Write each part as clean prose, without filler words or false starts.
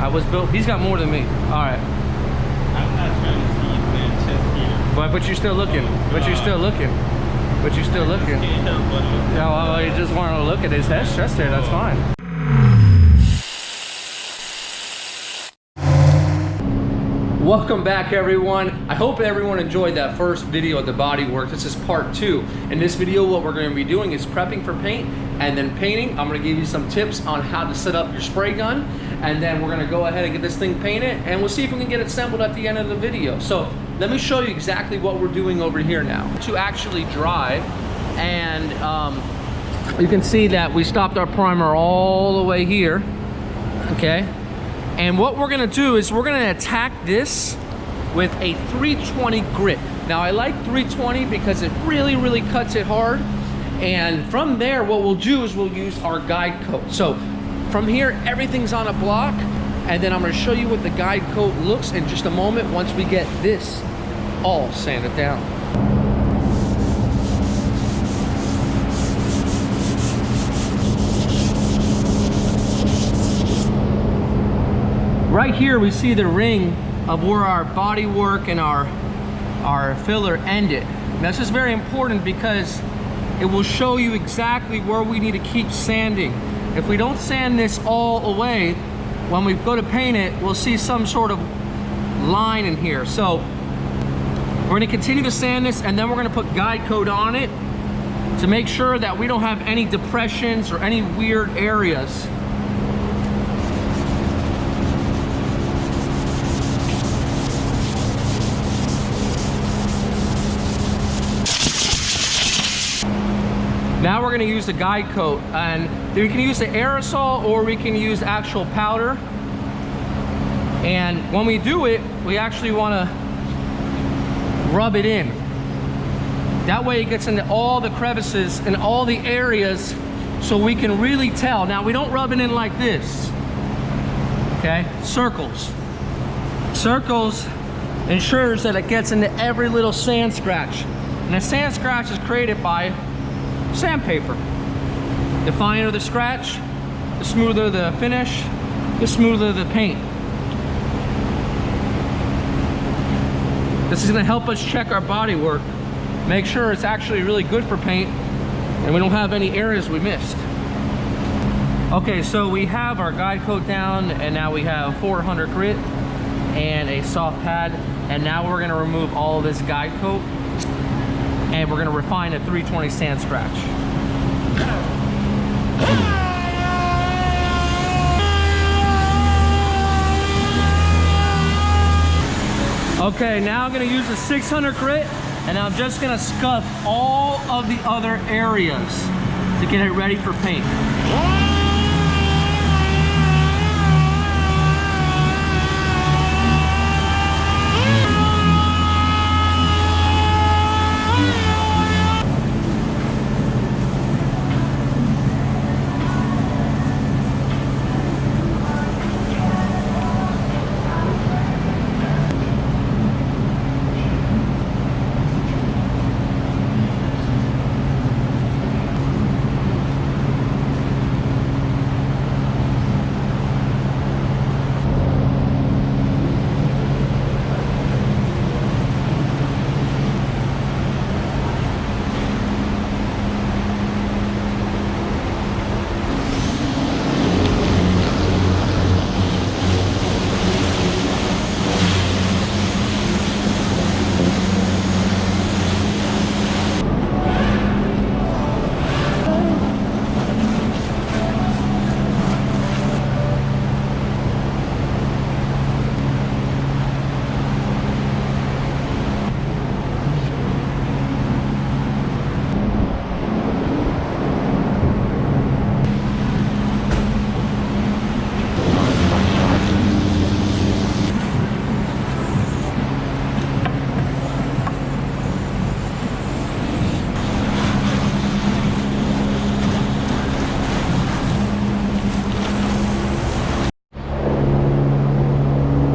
I was built. He's got more than me. All right. I'm not trying to see you man chest here. But you're still looking. But you're still looking. But you're still looking. Can't help but look. Yeah, well, you just want to look at his chest there. That's fine. Welcome back, everyone. I hope everyone enjoyed that first video of the bodywork. This is part 2. In this video, what we're going to be doing is prepping for paint and then painting. I'm going to give you some tips on how to set up your spray gun, and then we're going to go ahead and get this thing painted, and we'll see if we can get it assembled at the end of the video. So let me show you exactly what we're doing over here now. To actually dry, and you can see that we stopped our primer all the way here, okay? And what we're gonna do is we're gonna attack this with a 320 grit. Now I like 320 because it really cuts it hard. And from there, what we'll do is we'll use our guide coat. So from here, everything's on a block. And then I'm gonna show you what the guide coat looks in just a moment once we get this all sanded down. Right here we see the ring of where our bodywork and our filler ended. Now, this is very important because it will show you exactly where we need to keep sanding. If we don't sand this all away, when we go to paint it, we'll see some sort of line in here. So we're going to continue to sand this, and then we're going to put guide coat on it to make sure that we don't have any depressions or any weird areas. Now we're going to use the guide coat, and we can use the aerosol or we can use actual powder. And when we do it, we actually want to rub it in. That way it gets into all the crevices and all the areas so we can really tell. Now we don't rub it in like this, okay? Circles. Circles ensures that it gets into every little sand scratch. And a sand scratch is created by sandpaper. The finer the scratch, the smoother the finish, the smoother the paint. This is going to help us check our bodywork, make sure it's actually really good for paint and we don't have any areas we missed. Okay, so we have our guide coat down, and now we have 400 grit and a soft pad, and now we're going to remove all of this guide coat and we're going to refine a 320 sand scratch. Okay, now I'm going to use a 600 grit, and I'm just going to scuff all of the other areas to get it ready for paint.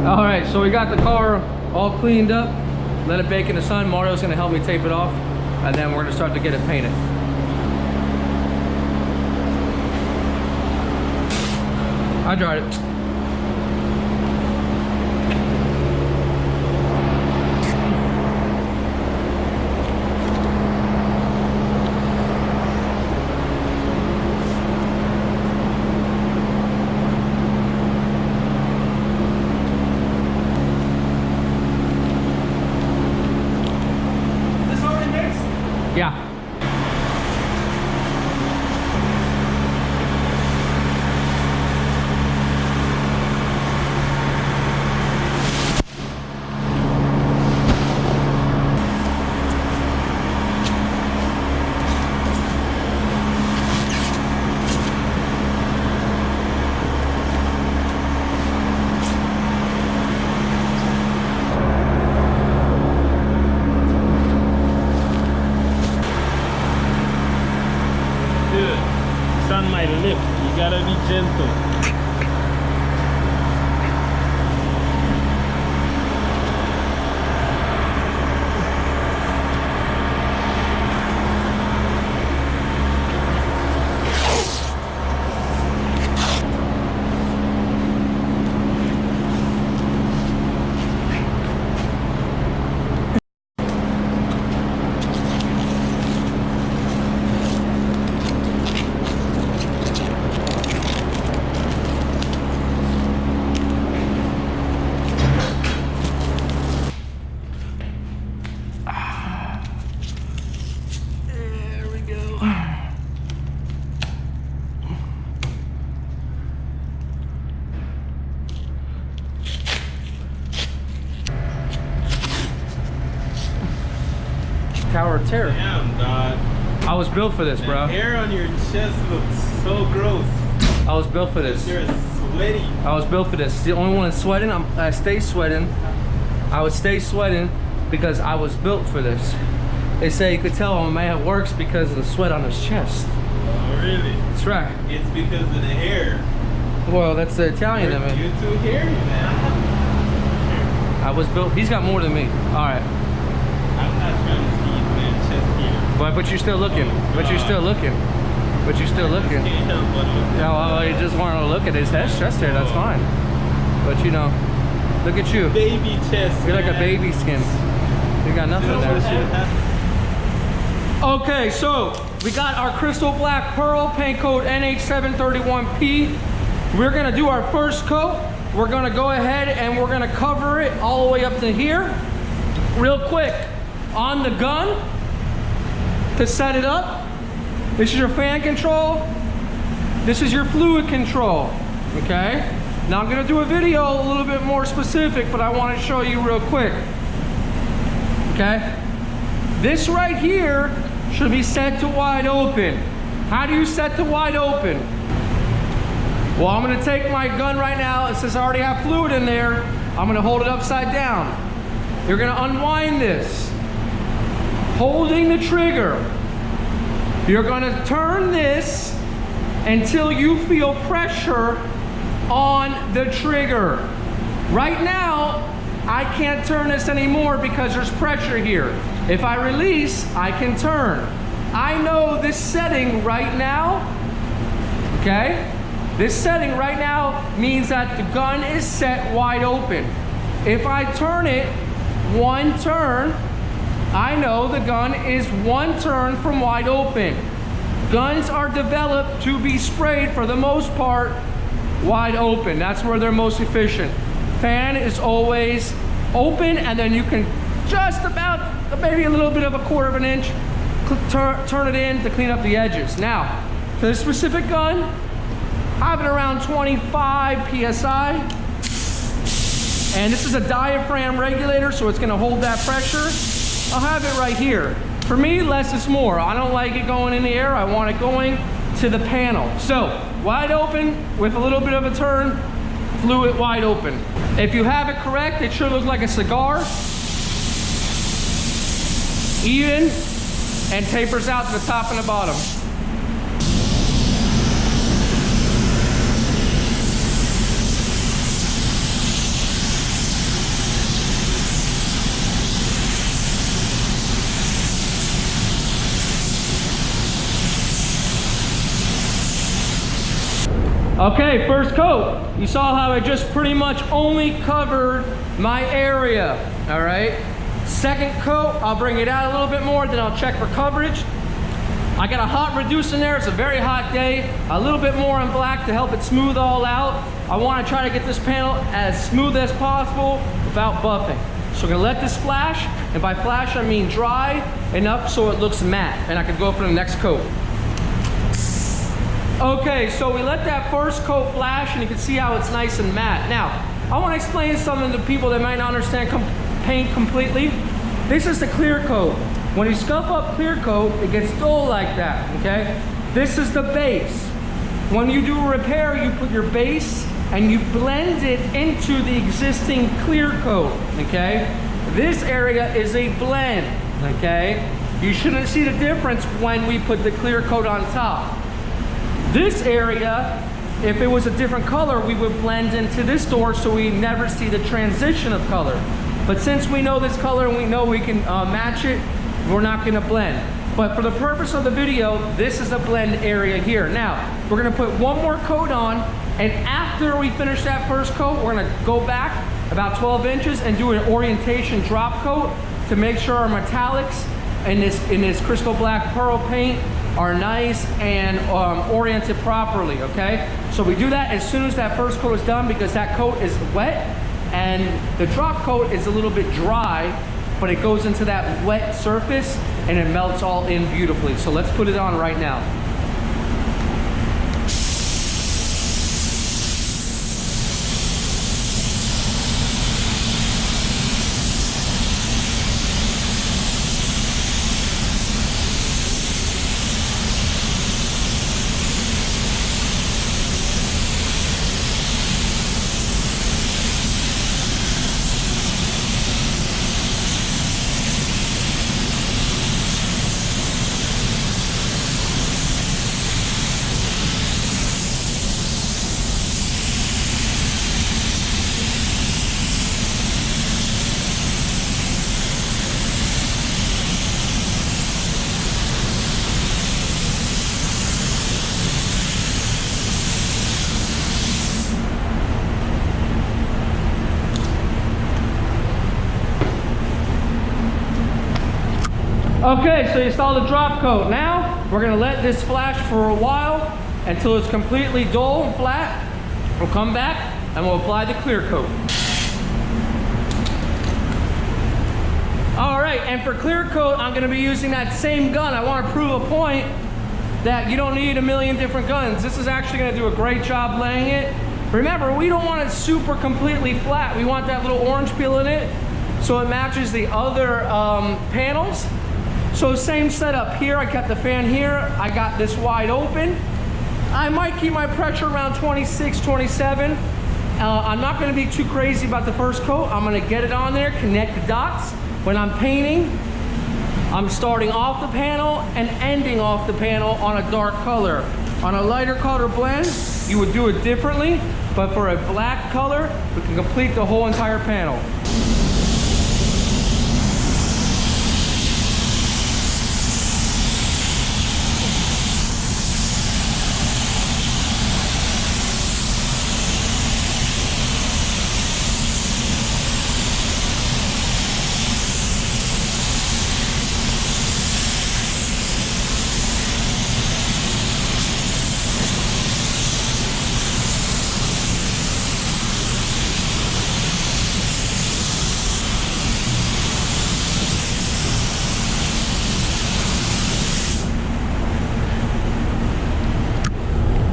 All right, so we got the car all cleaned up, let it bake in the sun. Mario's gonna help me tape it off, and then we're gonna start to get it painted. I dried it. Tower of Terror. Damn, dog. I was built for this, bro. The hair on your chest looks so gross. I was built for this. You're sweaty. I was built for this. It's the only one that's sweating. I stay sweating. I would stay sweating because I was built for this. They say you could tell a man works because of the sweat on his chest. Oh, really? That's right. It's because of the hair. Well, that's the Italian of it. You're too hairy, man. I was built. He's got more than me. All right. I'm not trying to see you man chest here. But you're still looking. But you're still looking. But you're still looking. Can't help but look. Yeah, well, you just want to look at his chest hair. That's fine. But you know, look at you. Baby chest. You're like a baby skin. You got nothing there. Okay, so we got our crystal black pearl paint code NH731P. We're gonna do our first coat. We're gonna go ahead and we're gonna cover it all the way up to here. Real quick, on the gun, to set it up, this is your fan control. This is your fluid control, okay? Now I'm gonna do a video a little bit more specific, but I wanna show you real quick, okay? This right here should be set to wide open. How do you set to wide open? Well, I'm gonna take my gun right now, and since I already have fluid in there, I'm gonna hold it upside down. You're gonna unwind this, holding the trigger. You're gonna turn this until you feel pressure on the trigger. Right now, I can't turn this anymore because there's pressure here. If I release, I can turn. I know this setting right now, okay? This setting right now means that the gun is set wide open. If I turn it one turn, I know the gun is one turn from wide open. Guns are developed to be sprayed for the most part wide open. That's where they're most efficient. Fan is always open, and then you can just about maybe a little bit of a quarter of an inch turn it in to clean up the edges. Now, for this specific gun, I have it around 25 PSI. And this is a diaphragm regulator, so it's gonna hold that pressure. I'll have it right here. For me, less is more. I don't like it going in the air. I want it going to the panel. So, wide open with a little bit of a turn, fluid wide open. If you have it correct, it should look like a cigar. Even, and tapers out to the top and the bottom. Okay, first coat. You saw how I just pretty much only covered my area, all right? Second coat, I'll bring it out a little bit more, then I'll check for coverage. I got a hot reduce in there. It's a very hot day. A little bit more on black to help it smooth all out. I want to try to get this panel as smooth as possible without buffing. So we're gonna let this flash, and by flash I mean dry enough so it looks matte, and I can go for the next coat. Okay, so we let that first coat flash, and you can see how it's nice and matte. Now, I want to explain something to people that might not understand paint completely. This is the clear coat. When you scuff up clear coat, it gets dull like that, okay? This is the base. When you do a repair, you put your base and you blend it into the existing clear coat, okay? This area is a blend, okay? You shouldn't see the difference when we put the clear coat on top. This area, if it was a different color, we would blend into this door so we never see the transition of color. But since we know this color and we know we can match it, we're not gonna blend. But for the purpose of the video, this is a blend area here. Now, we're gonna put one more coat on, and after we finish that first coat, we're gonna go back about 12 inches and do an orientation drop coat to make sure our metallics in this crystal black pearl paint are nice and oriented properly, okay? So we do that as soon as that first coat is done, because that coat is wet and the drop coat is a little bit dry, but it goes into that wet surface and it melts all in beautifully. So let's put it on right now. Okay, so you install the drop coat. Now, we're gonna let this flash for a while until it's completely dull and flat. We'll come back and we'll apply the clear coat. All right, and for clear coat, I'm gonna be using that same gun. I wanna prove a point that you don't need a million different guns. This is actually gonna do a great job laying it. Remember, we don't want it super completely flat. We want that little orange peel in it so it matches the other panels. So same setup here. I got the fan here. I got this wide open. I might keep my pressure around 26, 27. I'm not gonna be too crazy about the first coat. I'm gonna get it on there, connect the dots. When I'm painting, I'm starting off the panel and ending off the panel on a dark color. On a lighter color blend, you would do it differently, but for a black color, we can complete the whole entire panel.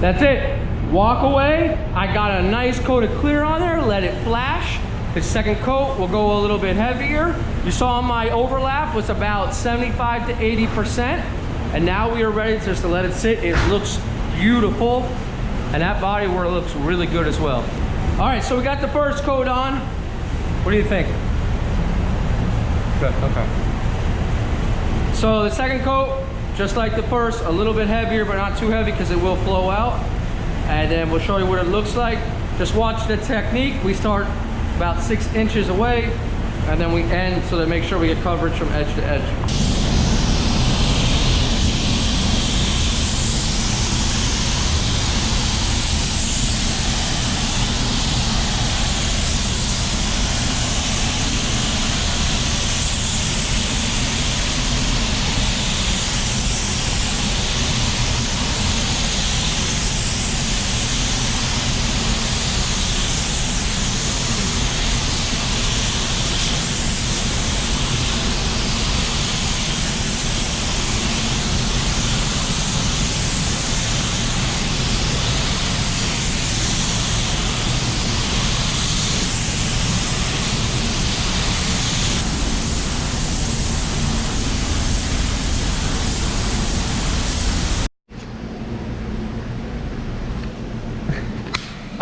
That's it. Walk away. I got a nice coat of clear on there. Let it flash. The second coat will go a little bit heavier. You saw my overlap was about 75 to 80%. And now we are ready just to let it sit. It looks beautiful. And that bodywork looks really good as well. All right, so we got the first coat on. What do you think? Good, okay. So the second coat, just like the first, a little bit heavier, but not too heavy because it will flow out. And then we'll show you what it looks like. Just watch the technique. We start about 6 inches away, and then we end so that make sure we get coverage from edge to edge.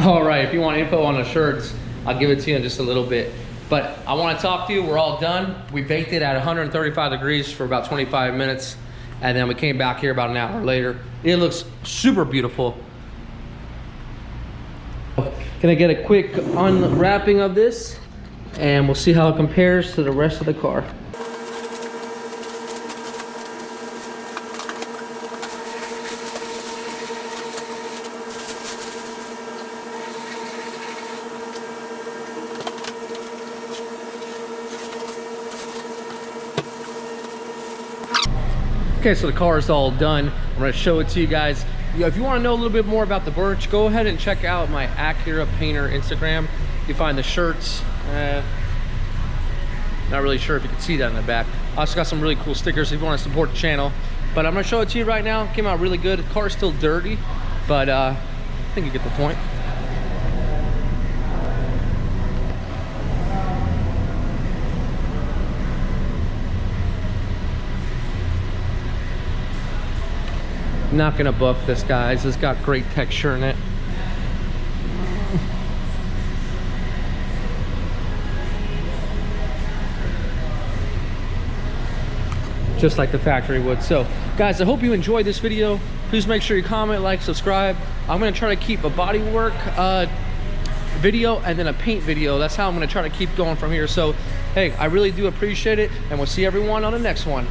All right, if you want info on the shirts, I'll give it to you in just a little bit. But I want to talk to you. We're all done. We baked it at 135 degrees for about 25 minutes. And then we came back here about an hour later. It looks super beautiful. Can I get a quick unwrapping of this? And we'll see how it compares to the rest of the car. Okay, so the car is all done. I'm gonna show it to you guys. If you wanna know a little bit more about the birch, go ahead and check out my Acura Painter Instagram. You find the shirts. Not really sure if you can see that in the back. I also got some really cool stickers if you wanna support the channel. But I'm gonna show it to you right now. Came out really good. The car's still dirty, but I think you get the point. Not gonna buff this, guys. It's got great texture in it. Just like the factory would. So guys, I hope you enjoyed this video. Please make sure you comment, like, subscribe. I'm gonna try to keep a bodywork video and then a paint video. That's how I'm gonna try to keep going from here. So hey, I really do appreciate it, and we'll see everyone on the next one.